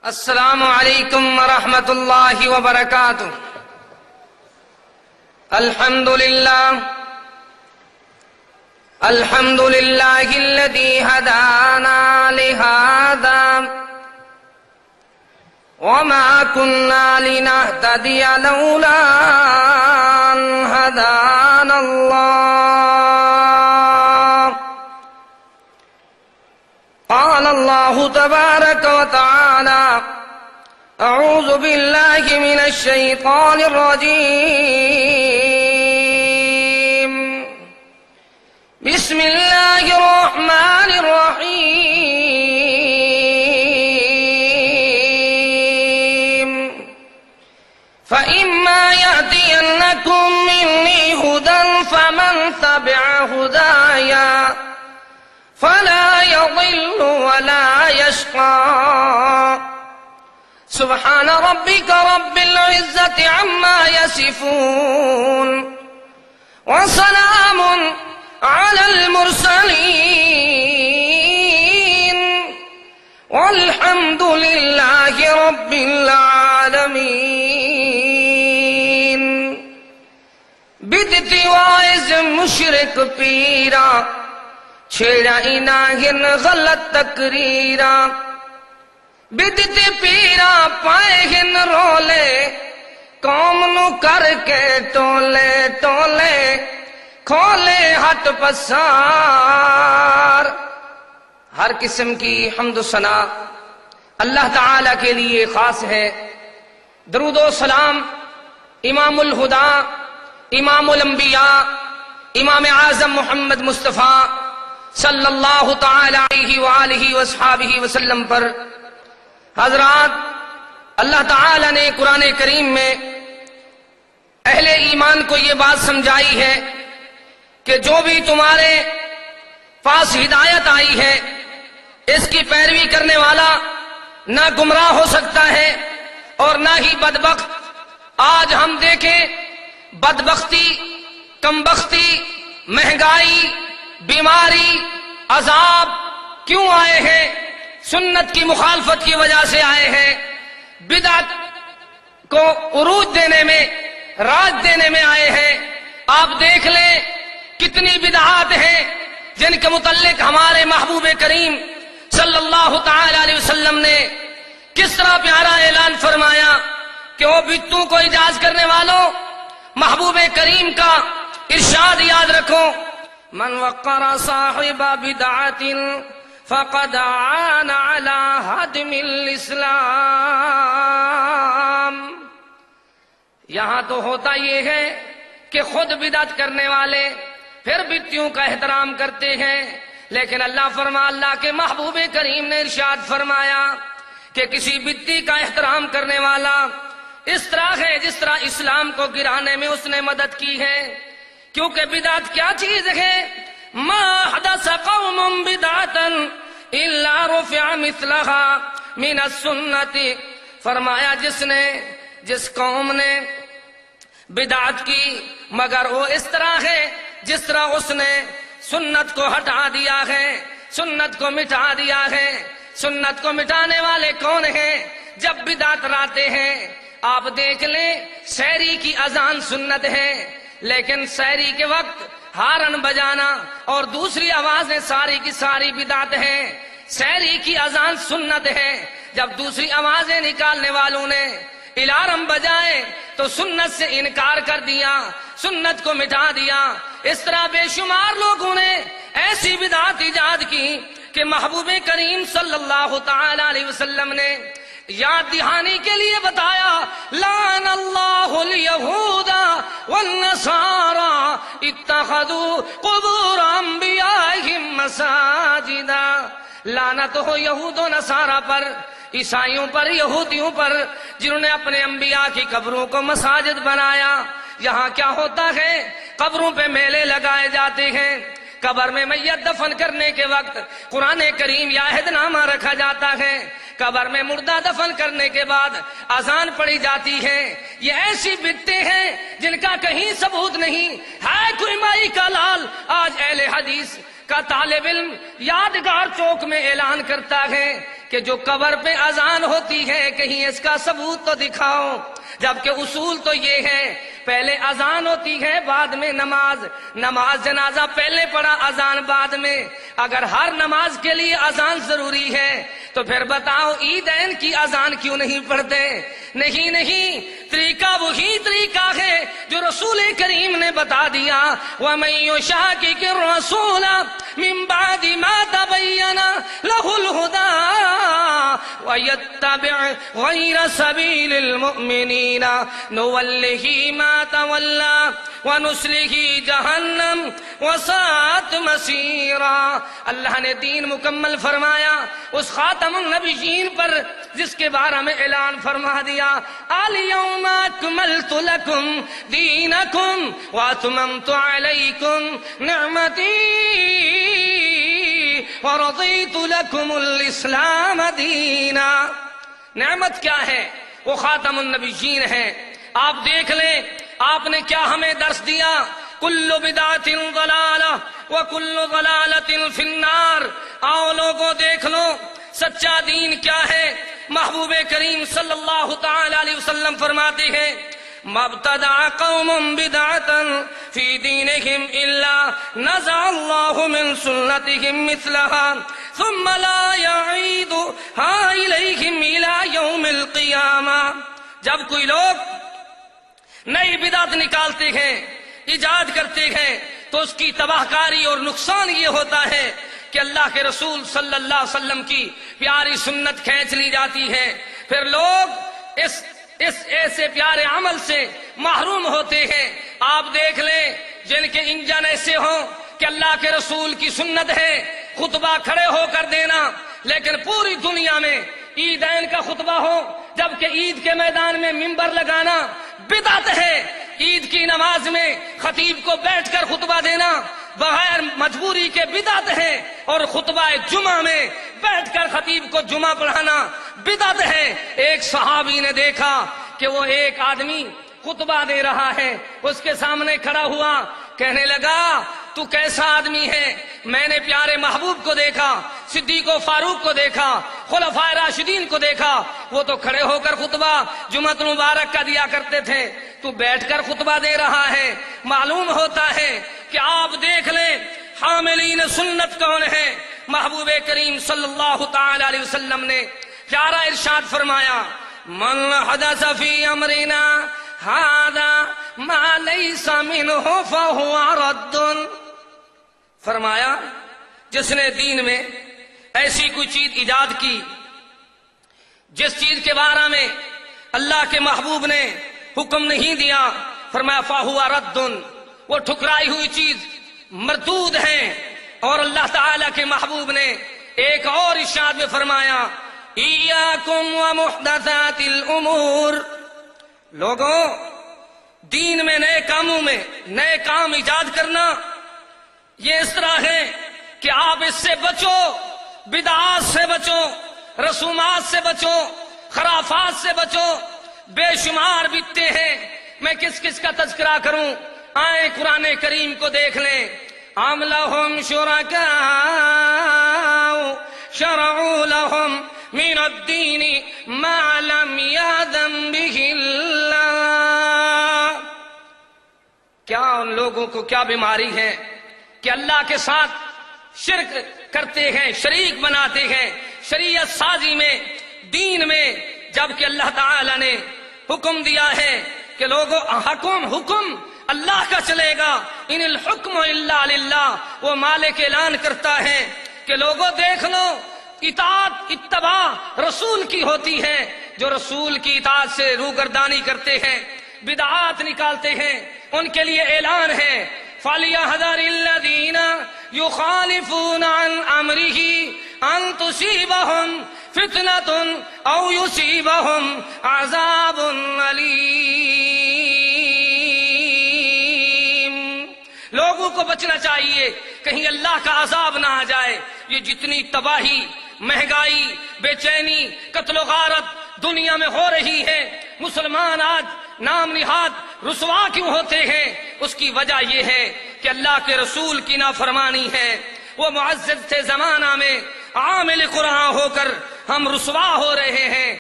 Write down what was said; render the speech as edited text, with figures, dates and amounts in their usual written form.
السلام علیکم ورحمۃ اللہ وبرکاتہ۔ الحمد للہ الذی ہدانا لہذا وما كنا لنهتدی لولا ان ہدانا اللہ۔ قال اللہ تبارک وتعالی اعوذ باللہ من الشیطان الرجیم بسم اللہ الرحمن الرحیم فإما يأتينكم مني هدى فمن تبع هدايا فلا يضل ولا يشقى سبحان ربك رب العزة عما يصفون وسلام على المرسلين والحمد لله رب العالمين۔ بدتی وائز مشرق پیرا چھیڑا اناہن غلط تقریرا، بدتی پیرا پائے ہن رولے قوم نو کر کے ٹولے ٹولے کھولے ہٹ پسار۔ ہر قسم کی حمد و ثنا اللہ تعالی کے لیے خاص ہے۔ درود و سلام امام الہدا، امام الانبیاء، امام اعظم محمد مصطفیٰ صلی اللہ تعالی علیہ وآلہ وصحابہ وسلم پر۔ حضرات، اللہ تعالی نے قرآن کریم میں اہل ایمان کو یہ بات سمجھائی ہے کہ جو بھی تمہارے پاس ہدایت آئی ہے اس کی پیروی کرنے والا نہ گمراہ ہو سکتا ہے اور نہ ہی بدبخت۔ آج ہم دیکھیں بدبختی، کمبختی، مہنگائی، بیماری، عذاب کیوں آئے ہیں؟ سنت کی مخالفت کی وجہ سے آئے ہیں۔ بدعت کو عروج دینے میں، راج دینے میں آئے ہیں۔ آپ دیکھ لیں کتنی بدعات ہیں جن کے متعلق ہمارے محبوب کریم صلی اللہ تعالی علیہ وسلم نے کس طرح پیارا اعلان فرمایا کہ وہ بدعتوں کو ایجاز کرنے والوں، محبوب کریم کا ارشاد یاد رکھو، من وقر صاحب بدعت فقد عان على هدم الاسلام۔ یہاں تو ہوتا یہ ہے کہ خود بدعت کرنے والے پھر بدعتوں کا احترام کرتے ہیں، لیکن اللہ کے محبوب کریم نے ارشاد فرمایا کہ کسی بدعتی کا احترام کرنے والا اس طرح ہے جس طرح اسلام کو گرانے میں اس نے مدد کی ہے۔ کیونکہ بدعت کیا چیز ہے؟ ما حدث قوم بدعتا الا رفع مثلها من السنت۔ فرمایا جس قوم نے بدعت کی مگر وہ اس طرح ہے جس طرح اس نے سنت کو ہٹا دیا ہے، سنت کو مٹا دیا ہے۔ سنت کو مٹانے والے کون ہیں؟ جب بدعت لاتے ہیں، آپ دیکھ لیں سحری کی اذان سنت ہے، لیکن سحری کے وقت ہارن بجانا اور دوسری آوازیں ساری کی ساری بدعت ہیں۔ سحری کی اذان سنت ہے، جب دوسری آوازیں نکالنے والوں نے الارم بجائے تو سنت سے انکار کر دیا، سنت کو مٹا دیا۔ اس طرح بے شمار لوگوں نے ایسی بدعت ایجاد کی کہ محبوب کریم صلی اللہ تعالی علیہ وسلم نے یاد دہانی کے لیے بتایا، لعن اللہ الیہود والنصارى اتخذوا قبور انبیائہم مساجدا۔ لعنت ہو یہود و نصارہ پر، عیسائیوں پر، یہودیوں پر، جنہوں نے اپنے انبیاء کی قبروں کو مساجد بنایا۔ یہاں کیا ہوتا ہے؟ قبروں پہ میلے لگائے جاتے ہیں۔ قبر میں میت دفن کرنے کے وقت قرآن کریم یا عہد نامہ رکھا جاتا ہے۔ قبر میں مردہ دفن کرنے کے بعد اذان پڑھی جاتی ہے۔ یہ ایسی بدعتیں ہیں جن کا کہیں ثبوت نہیں ہے۔ کوئی مائی کا لال آج اہل حدیث کا طالب علم یادگار چوک میں اعلان کرتا ہے کہ جو قبر پہ اذان ہوتی ہے کہیں اس کا ثبوت تو دکھاؤ، جبکہ اصول تو یہ ہے پہلے اذان ہوتی ہے بعد میں نماز، نماز جنازہ پہلے پڑھا اذان بعد میں۔ اگر ہر نماز کے لیے اذان ضروری ہے تو پھر بتاؤ عیدین کی اذان کیوں نہیں پڑھتے؟ نہیں، طریقہ وہی طریقہ ہے جو رسول کریم نے بتا دیا، وَمَن يُشَاقِقِ الرَّسُولَ مِن بَعْدِ مَا تَبَيَّنَ لَهُ الْهُدَىٰ وَيَتَّبِعْ غَيْرَ سَبِيلِ الْمُؤْمِنِينَ نُوَلِّهِ مَا تَوَلَّىٰ وَنُصْلِهِ جَهَنَّمَ وَسَاءَتْ مَصِيرًا۔ اللہ نے دین مکمل فرمایا اس خاتم النبیین پر جس کے بارے میں اعلان فرما دیا، الْيَوْمَ أَكْمَلْتُ لَكُمْ دِينَكُمْ وَأَتْمَمْتُ عَلَيْكُمْ نِعْمَتِي وَرَضِيتُ لَكُمُ الْإِسْلَامَ دِينًا۔ نعمت کیا ہے؟ وہ خاتم النبیین ہے۔ آپ دیکھ لیں آپ نے کیا ہمیں درس دیا، کل بدعت ضلالہ وکل ضلالۃ فی النار۔ آؤ لوگوں دیکھ لو سچا دین کیا ہے۔ محبوب کریم صلی اللہ تعالی علیہ وسلم فرماتے ہیں، مبتدع قوم بدعتا فی دینہم الا نزع اللہ من سنتہم مثلها ثم لا یعیدها الیہم الی یوم القیامہ۔ جب کوئی لوگ نئی بدعت نکالتے ہیں، ایجاد کرتے ہیں، تو اس کی تباہ کاری اور نقصان یہ ہوتا ہے کہ اللہ کے رسول صلی اللہ علیہ وسلم کی پیاری سنت کھینچ لی جاتی ہے، پھر لوگ اس ایسے پیارے عمل سے محروم ہوتے ہیں۔ آپ دیکھ لیں جن کے انجن ایسے ہوں کہ اللہ کے رسول کی سنت ہے خطبہ کھڑے ہو کر دینا، لیکن پوری دنیا میں عیدین کا خطبہ ہو جبکہ عید کے میدان میں منبر لگانا بدعت ہے۔ عید کی نماز میں خطیب کو بیٹھ کر خطبہ دینا بغیر مجبوری کے بدعت ہے، اور خطبہ جمعہ میں بیٹھ کر خطیب کو جمعہ پڑھانا بدعت ہے۔ ایک صحابی نے دیکھا کہ وہ ایک آدمی خطبہ دے رہا ہے، اس کے سامنے کھڑا ہوا، کہنے لگا تو کیسا آدمی ہے؟ میں نے پیارے محبوب کو دیکھا، صدیق و فاروق کو دیکھا، خلفائے راشدین کو دیکھا، وہ تو کھڑے ہو کر خطبہ جمعۃ المبارک کا دیا کرتے تھے، تو بیٹھ کر خطبہ دے رہا ہے۔ معلوم ہوتا ہے کہ آپ دیکھ لیں حاملین سنت کون ہے۔ محبوب کریم صلی اللہ تعالی علیہ وسلم نے پیارا ارشاد فرمایا، من حدث فی امرنا ھذا ما لیس منہ فہو رد۔ فرمایا جس نے دین میں ایسی کوئی چیز ایجاد کی جس چیز کے بارے میں اللہ کے محبوب نے حکم نہیں دیا، فرمایا فہو رد، وہ ٹھکرائی ہوئی چیز مردود ہے۔ اور اللہ تعالی کے محبوب نے ایک اور ارشاد میں فرمایا، ایاکم ومحدثات الامور۔ لوگوں دین میں نئے کاموں میں نئے کام ایجاد کرنا یہ اس طرح ہے کہ آپ اس سے بچو، بدعات سے بچو، رسومات سے بچو، خرافات سے بچو۔ بے شمار بدعتیں ہیں، میں کس کس کا تذکرہ کروں؟ آئیں قرآن کریم کو دیکھ لیں، ام لہم شرکاء شرعوا لہم من الدین ما لم یأذن بہ اللہ۔ کیا ان لوگوں کو کیا بیماری ہے کہ اللہ کے ساتھ شرک کرتے ہیں، شریک بناتے ہیں شریعت سازی میں، دین میں، جبکہ اللہ تعالی نے حکم دیا ہے کہ لوگوں حکم اللہ کا چلے گا، ان الحکم الا للہ۔ وہ مالک اعلان کرتا ہے کہ لوگوں دیکھ لو اطاعت اتباع رسول کی ہوتی ہے، جو رسول کی اطاعت سے روگردانی کرتے ہیں، بدعات نکالتے ہیں، ان کے لیے اعلان ہے فَلْيَحْذَرِ الَّذِينَ يُخَالِفُونَ عَنْ أَمْرِهِ أَن تُصِيبَهُمْ فِتْنَةٌ أَوْ يُصِيبَهُمْ عَذَابٌ أَلِيمٌ۔ لوگوں کو بچنا چاہیے کہیں اللہ کا عذاب نہ آ جائے۔ یہ جتنی تباہی، مہنگائی، بے چینی، قتل و غارت دنیا میں ہو رہی ہے، مسلمان آج نام نہاد رسوا کیوں ہوتے ہیں؟ اس کی وجہ یہ ہے کہ اللہ کے رسول کی نافرمانی ہے، وہ معزز تھے زمانہ میں، عامل قرآن ہو کر ہم رسوا ہو رہے ہیں۔